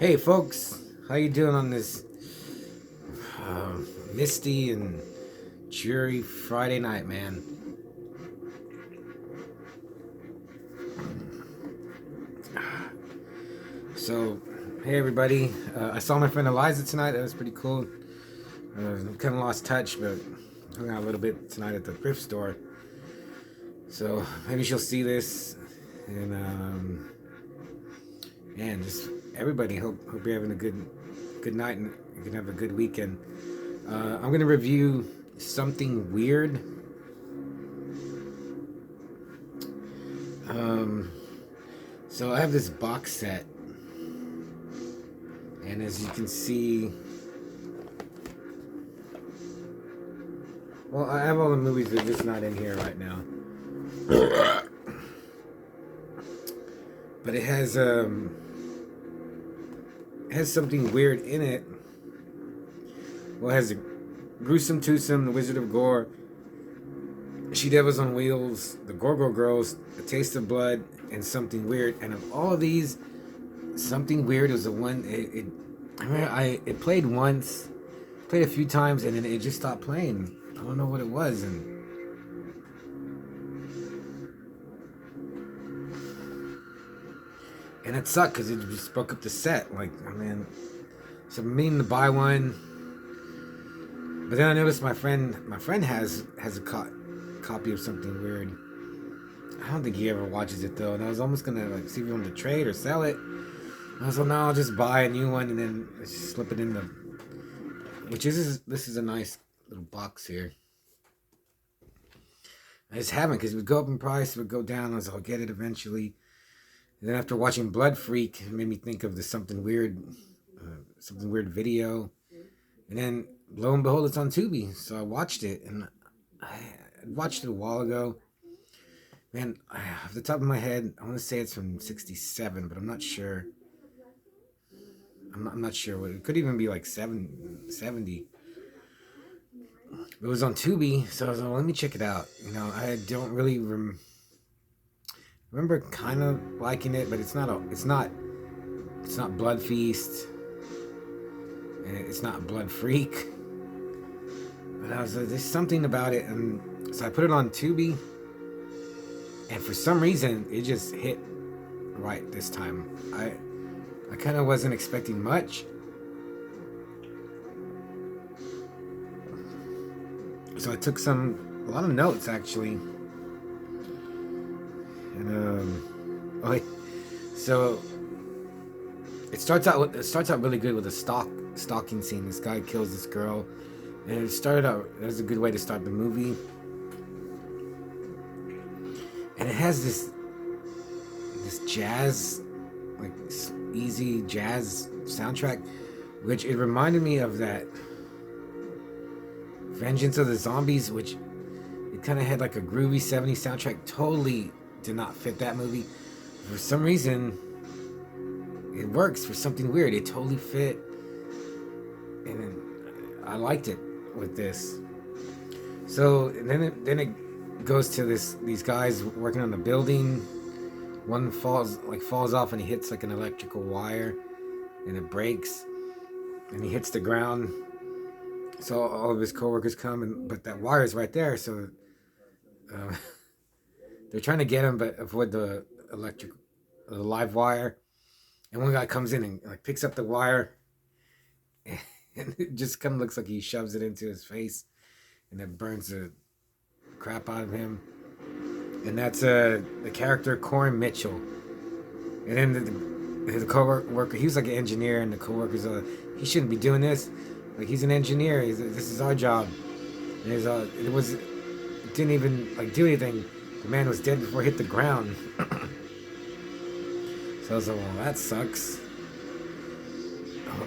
Hey folks, how you doing on this uh, misty and dreary Friday night, man? So, hey everybody, I saw my friend Eliza tonight. That was pretty cool. Kind of lost touch, but hung out a little bit tonight at the thrift store. So maybe she'll see this, and man, just everybody hope you're having a good night and you can have a good weekend. I'm gonna review something weird. Um, so I have this box set, and as you can see, well, I have all the movies, they're just not in here right now. But it has something weird in it. Well, it has a Gruesome Twosome, The Wizard of Gore, She Devils on Wheels, The Gorgo Girls, A Taste of Blood, and Something Weird. And of all of these, Something Weird was the one. I remember it played once, played a few times, and then it just stopped playing. I don't know what it was, and it sucked because it just broke up the set. Like, I mean, so I'm meaning to buy one, but then I noticed my friend has a copy of Something Weird. I don't think he ever watches it though, and I was almost gonna like see if he wanted to trade or sell it. I was like, no, I'll just buy a new one and then just slip it in the. Which is this is a nice little box here. I just haven't because it would go up in price, it would go down. I was like, I'll get it eventually. And then after watching Blood Freak, it made me think of the something weird video. And then lo and behold, it's on Tubi. So I watched it, and I watched it a while ago. Man, off the top of my head, I want to say it's from '67, but I'm not sure. I'm not sure what it could even be like 70. It was on Tubi, so I was like, well, let me check it out. I don't really remember kind of liking it, but it's not Blood Feast, and it's not Blood Freak. But I was like, there's something about it, and so I put it on Tubi, and for some reason it just hit right this time. I kind of wasn't expecting much, so I took a lot of notes actually, and so it starts out really good with a stalking scene. This guy kills this girl, and it was a good way to start the movie. And it has this jazz, like easy jazz soundtrack, which it reminded me of that Vengeance of the Zombies, which it kind of had like a groovy 70s soundtrack. Totally did not fit that movie. For some reason, it works for Something Weird. It totally fit, and I liked it with this. So then it goes to these guys working on the building. One falls off and he hits like an electrical wire, and it breaks, and he hits the ground. So all of his coworkers come, but that wire is right there. So uh, they're trying to get him, but avoid the live wire. And one guy comes in and like picks up the wire, and it just kind of looks like he shoves it into his face, and it burns the crap out of him. And that's the character Corin Mitchell. And then the co-worker, he was like an engineer, and the co-worker's he shouldn't be doing this. Like, he's an engineer. This is our job. And it didn't even like do anything. The man was dead before it hit the ground. So I was like, well, that sucks.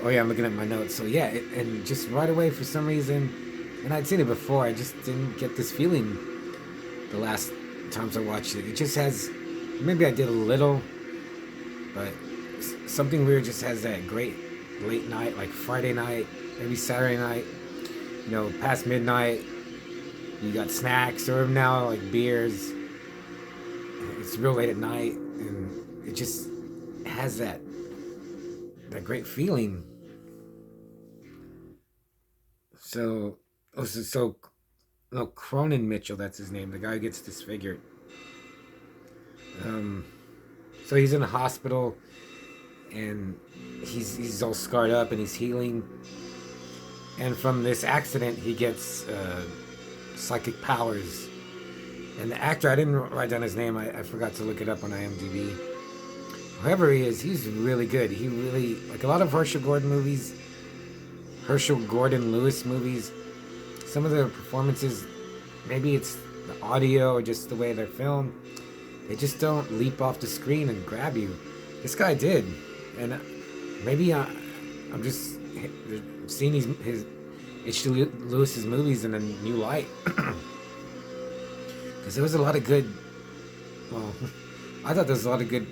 Oh yeah, I'm looking at my notes. So yeah, and just right away for some reason, and I'd seen it before, I just didn't get this feeling the last times I watched it. It just has, maybe I did a little, but Something Weird just has that great late night, like Friday night, maybe Saturday night, past midnight. You got snacks, or now like beers. It's real late at night, and it just has that that great feeling. So, no, Cronin Mitchell, that's his name. The guy who gets disfigured. Um, so he's in a hospital, and he's all scarred up, and he's healing. And from this accident, he gets psychic powers. And the actor, I didn't write down his name. I forgot to look it up on IMDb. Whoever he is, he's really good. He really, like a lot of Herschel Gordon Lewis movies, some of the performances, maybe it's the audio or just the way they're filmed, they just don't leap off the screen and grab you. This guy did. And maybe I'm just seeing his H.G. Lewis's movies in a new light. Because there was a lot of good, well, I thought there was a lot of good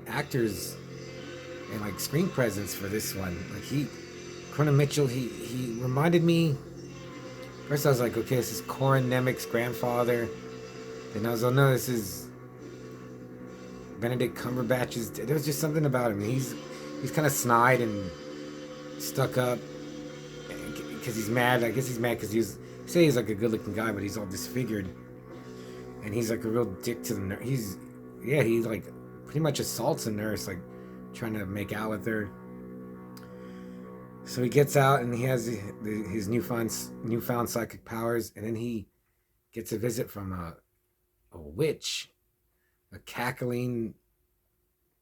actors and like screen presence for this one. Like Cronin Mitchell, he reminded me, first I was like, okay, this is Corin Nemec's grandfather. Then I was like, oh no, this is Benedict Cumberbatch's, there was just something about him. He's kind of snide and stuck up because he's mad. I guess he's mad because he's like a good looking guy, but he's all disfigured. And he's like a real dick to the nurse. He like pretty much assaults a nurse, like trying to make out with her. So he gets out and he has his newfound psychic powers, and then he gets a visit from a witch, a cackling,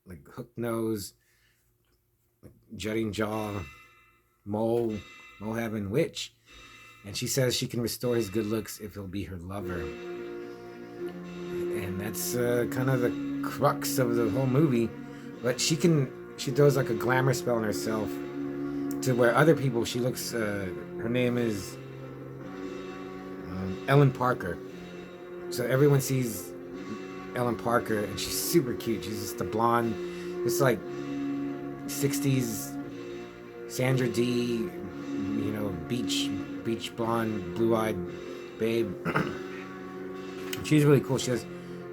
like hook nose, like jutting jaw, mole having witch, and she says she can restore his good looks if he'll be her lover. And that's kind of the crux of the whole movie. But she throws like a glamour spell on herself to where other people, she looks, her name is Ellen Parker. So everyone sees Ellen Parker, and she's super cute. She's just a blonde, just like 60s Sandra Dee, beach blonde, blue-eyed babe. She's really cool. She has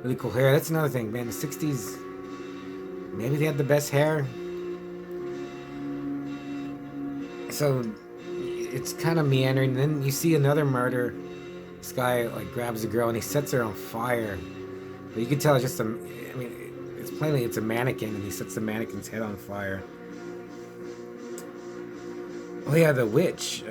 really cool hair. That's another thing, man. The 60s, maybe they had the best hair. So it's kind of meandering. Then you see another murder. This guy like grabs a girl and he sets her on fire. But you can tell it's just it's a mannequin, and he sets the mannequin's head on fire. Oh yeah, the witch.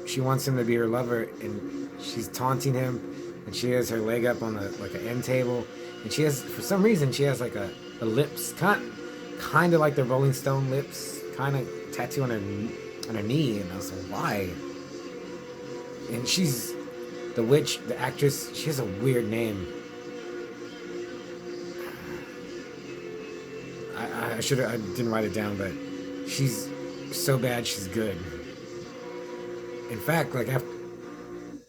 She wants him to be her lover, and she's taunting him, and she has her leg up on an end table, and for some reason she has like a lips kind of like the Rolling Stone lips, kind of tattoo on her knee, and I was like, why? And she's the witch, the actress. She has a weird name. I didn't write it down, but she's so bad she's good. In fact, like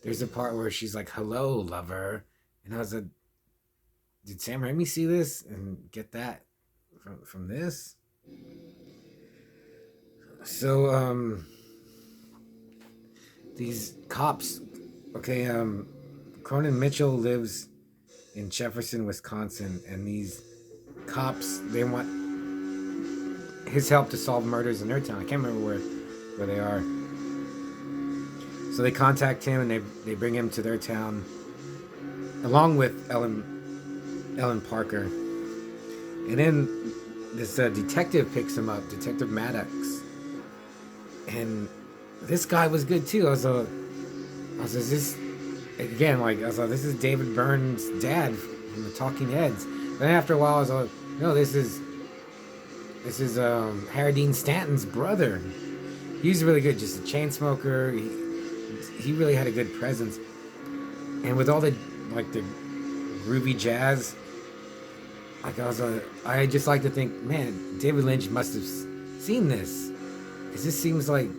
there's a part where she's like, "Hello, lover," and I was like, "Did Sam Raimi see this and get that from this?" So these cops, okay, Cronin Mitchell lives in Jefferson, Wisconsin, and these cops, they want his help to solve murders in their town. I can't remember where they are. So they contact him, and they bring him to their town, along with Ellen Parker. And then this detective picks him up, Detective Maddox. And this guy was good too. I was like, is this again? Like, I was like, this is David Byrne's dad from the Talking Heads. Then after a while, I was like, no, this is Harry Dean Stanton's brother. He's really good, just a chain smoker. He really had a good presence, and with all the groovy jazz, I just like to think, man, David Lynch must have seen this, because this seems like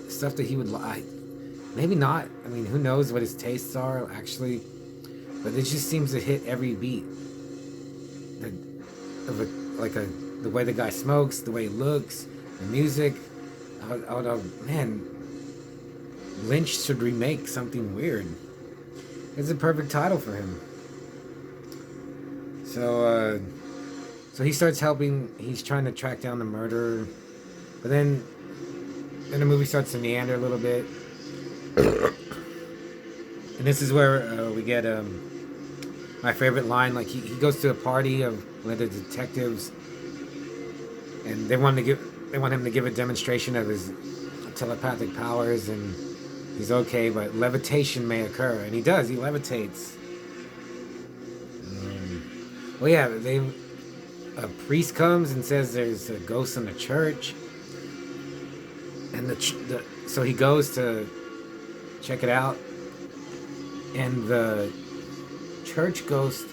stuff that he would like. Maybe not. I mean, who knows what his tastes are actually, but it just seems to hit every beat. The way the guy smokes, the way he looks, the music. Man, Lynch should remake something weird. It's a perfect title for him. So So he starts helping. He's trying to track down the murderer, but then the movie starts to meander a little bit, and this is where we get my favorite line. Like he goes to a party of one of the detectives, and they want him to give a demonstration of his telepathic powers, and he's okay, but levitation may occur, and he does. He levitates. Well, yeah, a priest comes and says there's a ghost in the church, and so he goes to check it out, and the church ghost,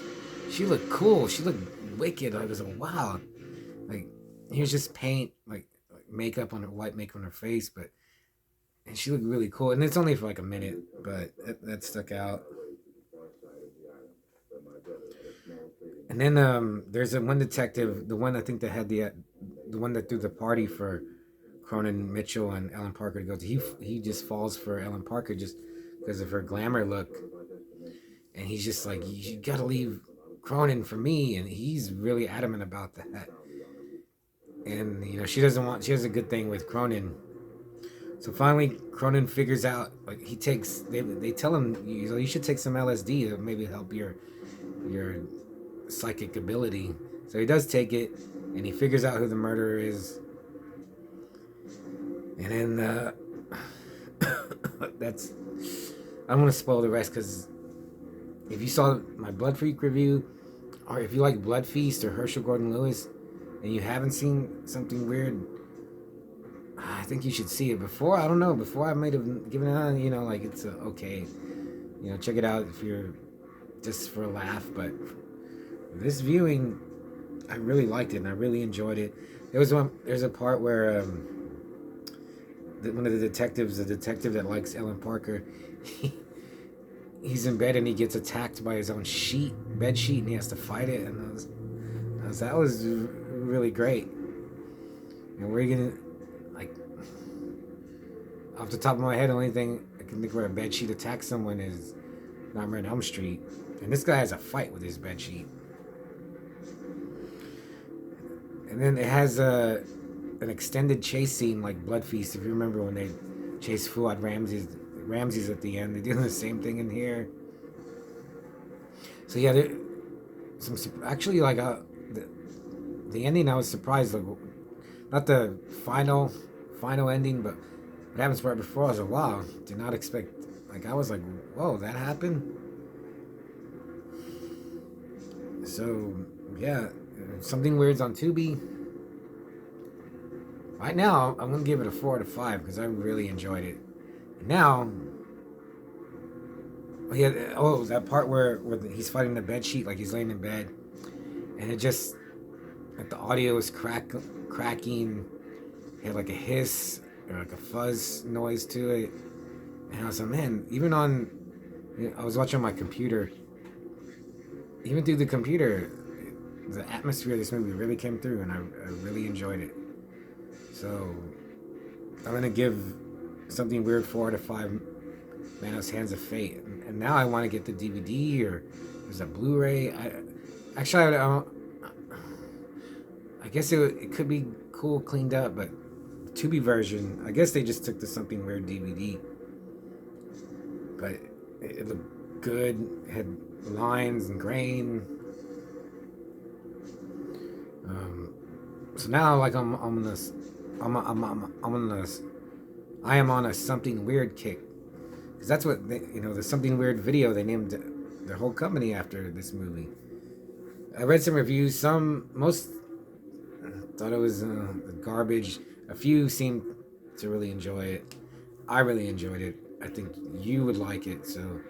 she looked cool. She looked wicked. I was like, wow. Like, here's just paint, like makeup on her, white makeup on her face, but and she looked really cool. And it's only for like a minute, but that stuck out. And then there's one detective, the one I think that had the one that threw the party for Cronin Mitchell and Ellen Parker to go to. He just falls for Ellen Parker just because of her glamour look, and he's just like, you gotta leave Cronin for me, and he's really adamant about that. And she doesn't want. She has a good thing with Cronin. So finally, Cronin figures out, like, he takes. They tell him, you should take some LSD to maybe help your psychic ability. So he does take it, and he figures out who the murderer is. And then that's. I don't want to spoil the rest, because if you saw my Blood Freak review, or if you like Blood Feast or Herschel Gordon Lewis, and you haven't seen Something Weird, I think you should see it before. I don't know. Before I might have given it on. Like, it's okay. Check it out if you're just for a laugh. But this viewing, I really liked it and I really enjoyed it. There's a part where one of the detectives, the detective that likes Ellen Parker, he's in bed and he gets attacked by his own bed sheet, and he has to fight it. And that was really great. And we're gonna, like, off the top of my head, the only thing I can think where a bed sheet attacks someone is Nightmare on Elm Street, and this guy has a fight with his bed sheet. And then it has an extended chase scene like Blood Feast. If you remember when they chase Fuad Ramses at the end, they do the same thing in here. So yeah, actually, like, the ending, I was surprised. Like, not the final ending, but what happens right before. I was like, wow, did not expect. Like, I was like, whoa, that happened. So yeah, Something Weird's on Tubi. Right now, I'm gonna give it a 4 out of 5 because I really enjoyed it. Now, that part where he's fighting the bed sheet, like he's laying in bed, and it just, like, the audio is cracking. It had like a hiss or like a fuzz noise to it, and I was like, man, even on, I was watching on my computer. Even through the computer, the atmosphere of this movie really came through, and I really enjoyed it. So I'm gonna give Something Weird 4 out of 5 Manos Hands of Fate, and now I want to get the DVD, or there's a Blu-ray. I guess it could be cool cleaned up, but the Tubi version, I guess they just took the Something Weird DVD, but it looked good. It had lines and grain. So now, like, I am on a Something Weird kick, because that's what the Something Weird video, they named their whole company after this movie. I read some reviews. Most thought it was garbage. A few seemed to really enjoy it. I really enjoyed it. I think you would like it. So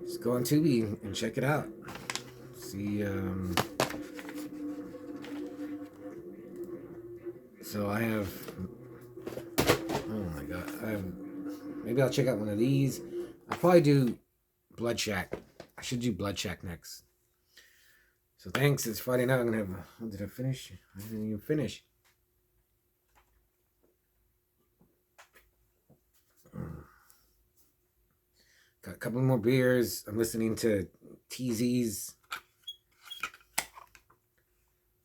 just go on Tubi and check it out. See. So I have. Oh my god. Maybe I'll check out one of these. I'll probably do Blood Shack. I should do Blood Shack next. So thanks. It's Friday night. I'm gonna have. Did I finish? I didn't even finish. Got a couple more beers. I'm listening to TZ's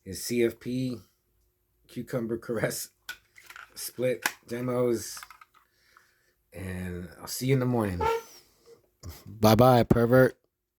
his CFP, Cucumber Caress split demos. And I'll see you in the morning. Bye bye, pervert.